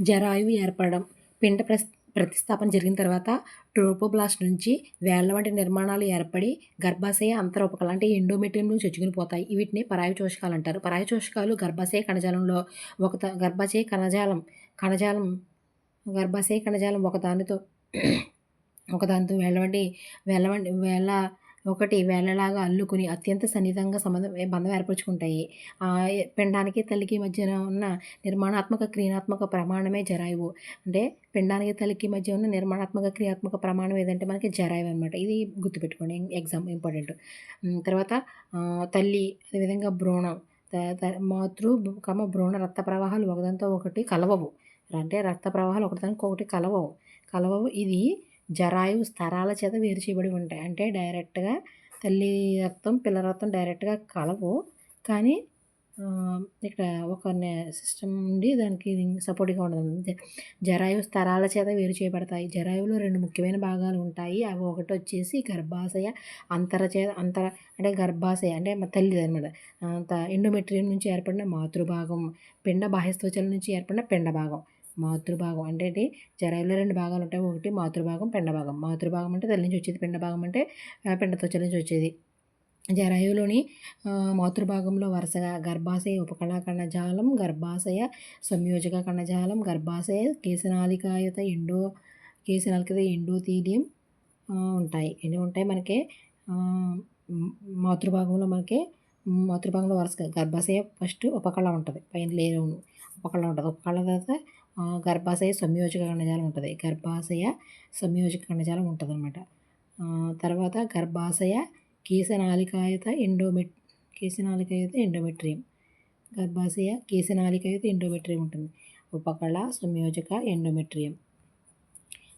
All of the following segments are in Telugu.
జరాయువు ఏర్పడడం పిండ ప్రతిస్థాపన జరిగిన తర్వాత ట్రోపోబ్లాస్ట్ నుంచి వేళ్ల వంటి నిర్మాణాలు ఏర్పడి గర్భాశయ అంతర ఉపకళ అంటే ఎండోమెట్రియం నుంచి చొచ్చుకుని పోతాయి. వీటిని పరాయి చూషకాలు అంటారు. పరాయి చూషకాలు గర్భాశయ కణజాలంలో కణజాలం గర్భాశయ కణజాలం ఒకదానితో వేళ్ళలాగా అల్లుకుని అత్యంత సన్నిహితంగా బంధం ఏర్పరచుకుంటాయి. పిండానికి తల్లికి మధ్యన ఉన్న నిర్మాణాత్మక క్రియాత్మక ప్రమాణమే జరాయువు. అంటే పిండానికి తల్లికి మధ్య ఉన్న నిర్మాణాత్మక క్రియాత్మక ప్రమాణం ఏదంటే మనకి జరాయువు అనమాట. ఇది గుర్తుపెట్టుకోండి, ఎగ్జామ్ ఇంపార్టెంట్. తర్వాత తల్లి, అదేవిధంగా భ్రూణం, భ్రూణ రక్త ప్రవాహాలు ఒకదానితో ఒకటి కలవవు. అంటే రక్త ప్రవాహాలు ఒకదానికొకటి కలవవు. ఇది జరాయువు స్తరాల చేత వేరు చేయబడి ఉంటాయి. అంటే డైరెక్ట్గా తల్లి రక్తం పిల్ల రక్తం డైరెక్ట్గా కలవు, కానీ ఇక్కడ ఒక సిస్టమ్ ఉండి దానికి సపోర్ట్గా ఉండదు. జరాయువు స్తరాల చేత వేరు చేయబడతాయి. జరాయువులో 2 ముఖ్యమైన భాగాలు ఉంటాయి. అవి ఒకటి వచ్చేసి గర్భాశయ అంటే గర్భాశయ అంటే తల్లి అనమాట. ఎండోమెట్రియం నుంచి ఏర్పడిన మాతృభాగం, పిండ బాహ్యత్వచాల నుంచి ఏర్పడిన పిండ భాగం. మాతృభాగం అంటే జరాయువులో 2 భాగాలు ఉంటాయి. ఒకటి మాతృభాగం, పిండ భాగం. మాతృభాగం అంటే తల్లి నుంచి వచ్చేది, పిండ భాగం అంటే పిండత్వచాల నుంచి వచ్చేది. జరాయువులోని మాతృభాగంలో వరుసగా గర్భాశయ ఉపకళా కణజాలం, గర్భాశయ సంయోజక కణజాలం, గర్భాశయ కేశనాళికాయుత ఎండోథీలియం ఉంటాయి. ఎన్ని ఉంటాయి మనకి మాతృభాగంలో వరుసగా గర్భాశయ ఫస్ట్ ఉపకళ ఉంటుంది, పైన లేయర్ ఉపకళ ఉంటుంది. ఉపకళ తర్వాత గర్భాశయ సంయోజక కణజాలం ఉంటుంది. గర్భాశయ సంయోజక కణజాలం ఉంటుంది అనమాట. తర్వాత గర్భాశయ కేశనాళికాయుత ఎండోమెట్రియం. గర్భాశయ కేశనాళికాయుత ఎండోమెట్రియం ఉంటుంది. ఉపకళ, సంయోజక, ఎండోమెట్రియం.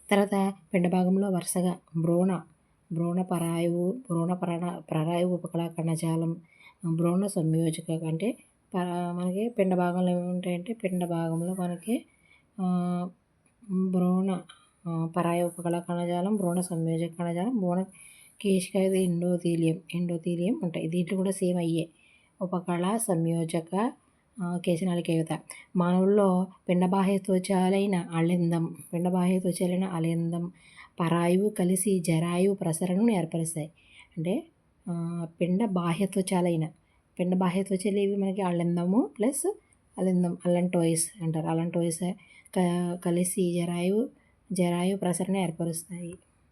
తర్వాత పిండ భాగంలో వరుసగా భ్రూణ పరాయువు ఉపకళా కణజాలం, భ్రూణ సంయోజక. అంటే మనకి పిండ భాగంలో ఏముంటాయంటే పిండ భాగంలో మనకి భ్రూణ పరాయువు ఉపకళా కణజాలం, భ్రూణ సంయోజక కణజాలం, భ్రూణ కేశికాయుత ఎండోథీలియం ఉంటాయి. దీంట్లో కూడా సేమ్ అయ్యే ఉపకళ, సంయోజక, కేశనాళికాయుత. మానవుల్లో పిండబాహ్య త్వచాలైన అలిందం, పరాయువు కలిసి జరాయువు ప్రసరణను ఏర్పరుస్తాయి. అంటే పిండ బాహ్య త్వచాలు ఇవి మనకి అలిందము ప్లస్ అలంటోయిస్ అంటారు. అలంటోయిస్ కలిసి జరాయు ప్రసరణ ఏర్పరుస్తాయి.